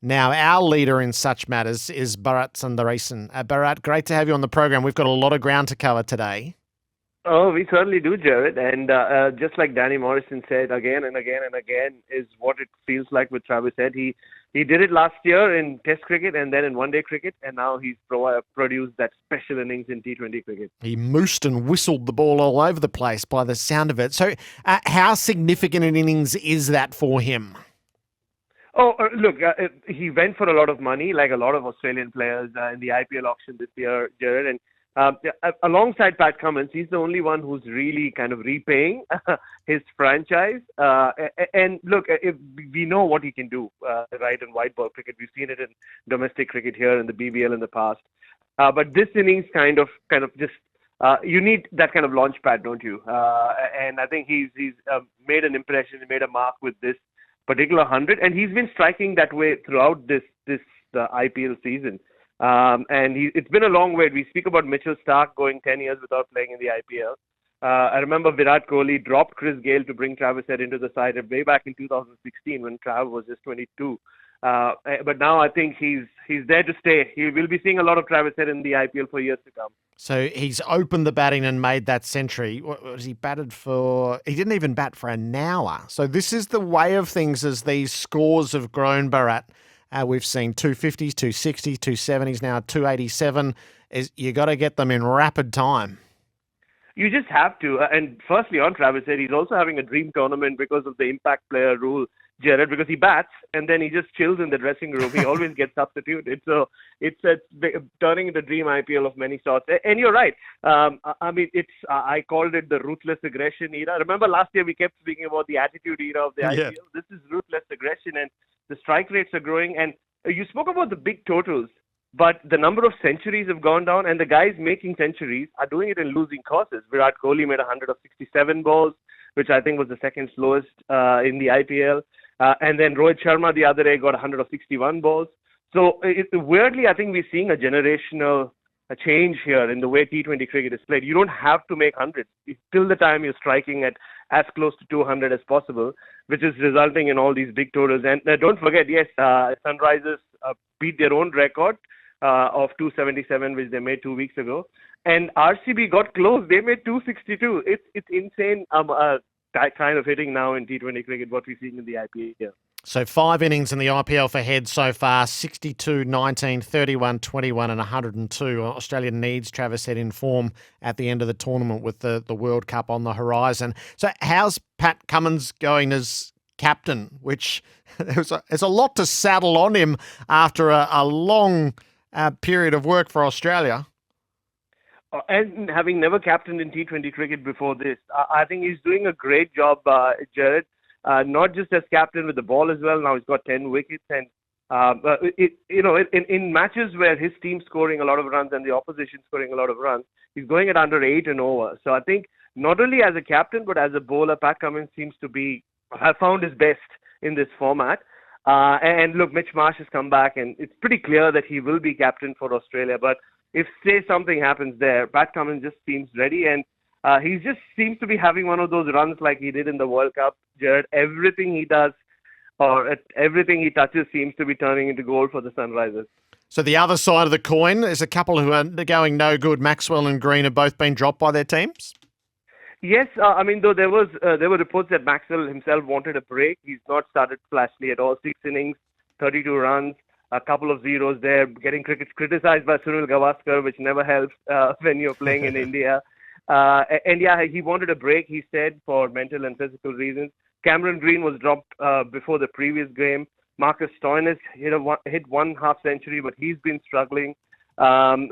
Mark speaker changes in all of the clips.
Speaker 1: Now, our leader in such matters is Bharat Sundaresan. Bharat, great to have you on the program. We've got a lot of ground to cover today.
Speaker 2: Oh, we certainly do, Jared. And just like Danny Morrison said again and again and again, is what it feels like with Travis Head. He did it last year in Test cricket and then in one-day cricket, and now he's produced that special innings in T20 cricket.
Speaker 1: He moosed and whistled the ball all over the place by the sound of it. So how significant an innings is that for him?
Speaker 2: Oh, look, he went for a lot of money, like a lot of Australian players in the IPL auction this year, Jared. And alongside Pat Cummins, he's the only one who's really kind of repaying his franchise. And look, we know what he can do, right, in white ball cricket. We've seen it in domestic cricket here in the BBL in the past. But this innings kind of just you need that kind of launch pad, don't you? And I think he's made an impression, he made a mark with this particular 100, and he's been striking that way throughout this IPL season. And it's been a long wait. We speak about Mitchell Starc going 10 years without playing in the IPL. I remember Virat Kohli dropped Chris Gayle to bring Travis Head into the side way back in 2016 when Trav was just 22. But now I think he's there to stay. He will be seeing a lot of Travis Head in the IPL for years to come.
Speaker 1: So he's opened the batting and made that century. What was he batted for? He didn't even bat for an hour. So this is the way of things as these scores have grown, Bharat. We've seen 250s, 260s, 270s, now 287. You got to get them in rapid time.
Speaker 2: You just have to. And firstly, on Travis Head, he's also having a dream tournament because of the impact player rule, Gerard, because he bats and then he just chills in the dressing room. He always gets substituted. So it's turning into dream IPL of many sorts. And you're right. I mean, I called it the ruthless aggression era. Remember last year we kept speaking about the attitude era of the IPL. This is ruthless aggression, and the strike rates are growing. And you spoke about the big totals, but the number of centuries have gone down, and the guys making centuries are doing it in losing causes. Virat Kohli made 167 balls, which I think was the second slowest in the IPL. And then Rohit Sharma the other day got 161 balls. So weirdly, I think we're seeing a generational change here in the way T20 cricket is played. You don't have to make hundreds. Till the time you're striking at as close to 200 as possible, which is resulting in all these big totals. And don't forget, yes, Sunrisers beat their own record of 277, which they made 2 weeks ago. And RCB got close. They made 262. It's insane kind of hitting now in T20 cricket, what we're seeing in the IPL here.
Speaker 1: So 5 innings in the IPL for Head so far, 62, 19, 31, 21 and 102. Australia needs Travis Head in form at the end of the tournament with the World Cup on the horizon. So how's Pat Cummins going as captain, which there's a lot to saddle on him after a long period of work for Australia?
Speaker 2: And having never captained in T20 cricket before this, I think he's doing a great job, Jared. Not just as captain with the ball as well. Now he's got 10 wickets, and in matches where his team's scoring a lot of runs and the opposition scoring a lot of runs, he's going at under 8 and over. So I think not only as a captain but as a bowler, Pat Cummins seems to have found his best in this format. And look, Mitch Marsh has come back, and it's pretty clear that he will be captain for Australia. But if, say, something happens there, Pat Cummins just seems ready, and he just seems to be having one of those runs like he did in the World Cup, Jared. Everything he does or everything he touches seems to be turning into gold for the Sunrisers.
Speaker 1: So the other side of the coin is a couple who are going no good. Maxwell and Green have both been dropped by their teams?
Speaker 2: Yes, I mean, though there were reports that Maxwell himself wanted a break. He's not started flashily at all. 6 innings, 32 runs, a couple of zeros there, getting criticized by Sunil Gavaskar, which never helps when you're playing in India. And yeah, he wanted a break, he said, for mental and physical reasons. Cameron Green was dropped before the previous game. Marcus Stoinis hit 1 half century, but he's been struggling. And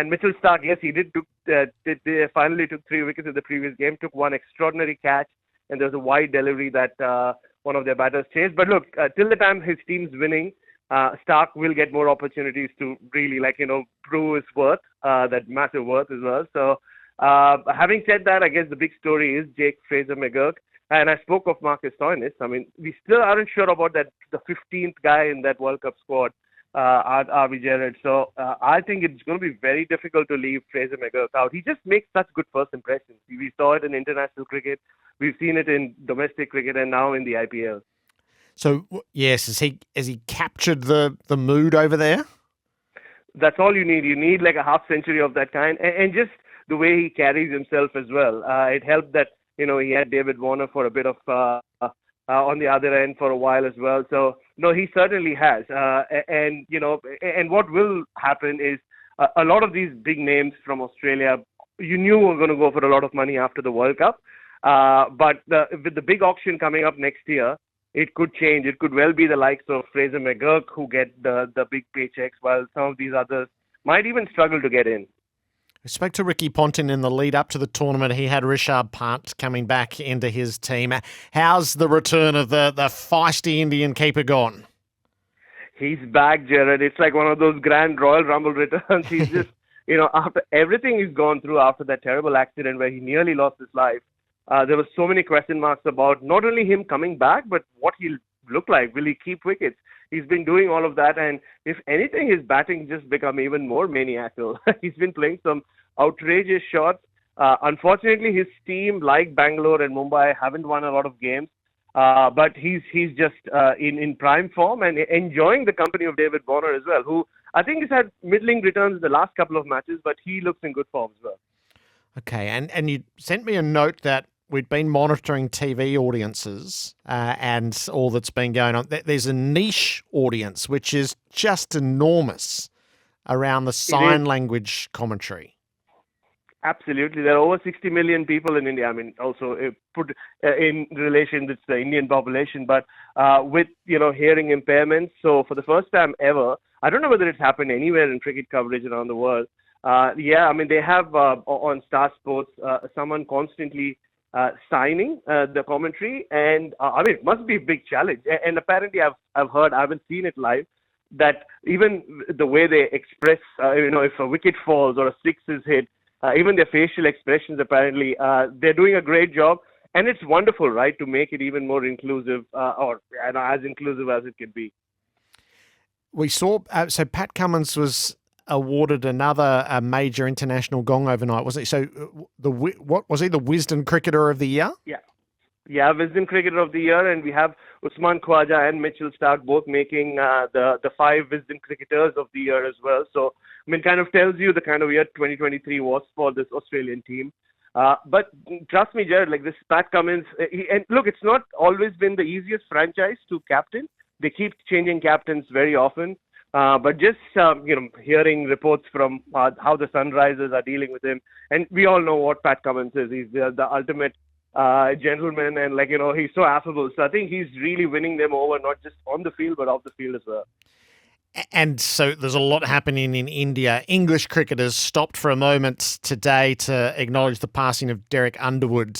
Speaker 2: Mitchell Starc, yes, he they finally took 3 wickets in the previous game, took 1 extraordinary catch, and there was a wide delivery that one of their batters chased. But look, till the time his team's winning, Starc will get more opportunities to really, prove his worth, that massive worth as well. So, having said that, I guess the big story is Jake Fraser-McGurk. And I spoke of Marcus Stoinis. I mean, we still aren't sure about the 15th guy in that World Cup squad, RV Gerard. So I think it's going to be very difficult to leave Fraser-McGurk out. He just makes such good first impressions. We saw it in international cricket. We've seen it in domestic cricket and now in the IPL.
Speaker 1: So yes, has he captured the mood over there?
Speaker 2: That's all you need. You need like a half century of that kind, and just the way he carries himself as well. It helped that he had David Warner for a bit of on the other end for a while as well. So no, he certainly has. And what will happen is a lot of these big names from Australia, you knew were going to go for a lot of money after the World Cup. But with the big auction coming up next year, it could change. It could well be the likes of Fraser McGurk who get the big paychecks, while some of these others might even struggle to get in.
Speaker 1: I spoke to Ricky Ponting in the lead up to the tournament. He had Rishabh Pant coming back into his team. How's the return of the feisty Indian keeper gone?
Speaker 2: He's back, Gerard. It's like one of those grand Royal Rumble returns. He's just, after everything he's gone through after that terrible accident where he nearly lost his life, there were so many question marks about not only him coming back, but what he'll look like. Will he keep wickets? He's been doing all of that, and if anything, his batting just become even more maniacal. He's been playing some outrageous shots. Unfortunately, his team, like Bangalore and Mumbai, haven't won a lot of games. But he's just in prime form and enjoying the company of David Warner as well, who I think has had middling returns in the last couple of matches, but he looks in good form as well.
Speaker 1: Okay, and you sent me a note that we'd been monitoring TV audiences and all that's been going on. There's a niche audience which is just enormous around the sign language commentary.
Speaker 2: Absolutely. There are over 60 million people in India. I mean, also put in relation with the Indian population, but with, hearing impairments. So for the first time ever, I don't know whether it's happened anywhere in cricket coverage around the world. They have on Star Sports someone constantly signing the commentary, and it must be a big challenge. And apparently, I've heard, I haven't seen it live, that even the way they express, if a wicket falls or a six is hit, even their facial expressions, apparently, they're doing a great job. And it's wonderful, right, to make it even more inclusive or as inclusive as it can be.
Speaker 1: We saw, so Pat Cummins was awarded another major international gong overnight, wasn't he? So what was he, the Wisden Cricketer of the Year?
Speaker 2: Yeah, Wisden Cricketer of the Year, and we have Usman Khwaja and Mitchell Starc both making the 5 Wisden Cricketers of the Year as well. So, kind of tells you the kind of year 2023 was for this Australian team. But trust me, Gerard, like this Pat Cummins, and look, it's not always been the easiest franchise to captain. They keep changing captains very often. But just, hearing reports from how the Sunrisers are dealing with him, and we all know what Pat Cummins is. He's the ultimate gentleman, and he's so affable. So I think he's really winning them over, not just on the field, but off the field as well.
Speaker 1: And so there's a lot happening in India. English cricketers stopped for a moment today to acknowledge the passing of Derek Underwood,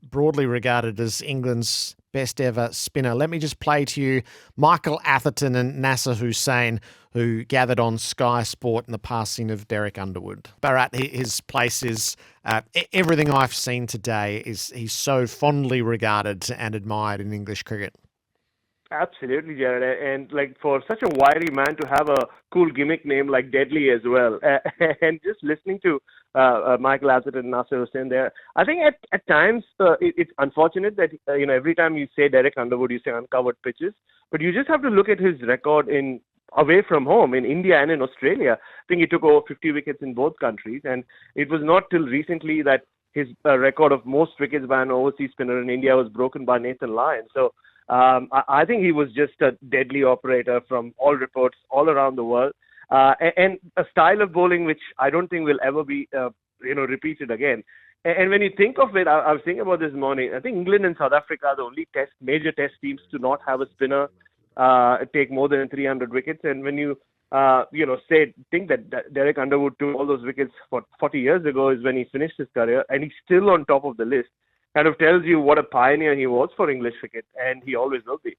Speaker 1: broadly regarded as England's best ever spinner. Let me just play to you Michael Atherton and Nasser Hussain, who gathered on Sky Sport in the passing of Derek Underwood. Bharat, his place is everything I've seen today. He's so fondly regarded and admired in English cricket.
Speaker 2: Absolutely, Gerard. And for such a wiry man to have a cool gimmick name like Deadly as well. And just listening to Michael Atherton and Nasser Hussain there, I think at times it's unfortunate that, every time you say Derek Underwood, you say uncovered pitches. But you just have to look at his record away from home in India and in Australia. I think he took over 50 wickets in both countries. And it was not till recently that his record of most wickets by an overseas spinner in India was broken by Nathan Lyon. So I think he was just a deadly operator from all reports all around the world, and a style of bowling which I don't think will ever be, repeated again. And when you think of it, I was thinking about this morning. I think England and South Africa are the only major test teams to not have a spinner take more than 300 wickets. And when you think that Derek Underwood took all those wickets 40 years ago is when he finished his career, and he's still on top of the list. Kind of tells you what a pioneer he was for English cricket, and he always will be.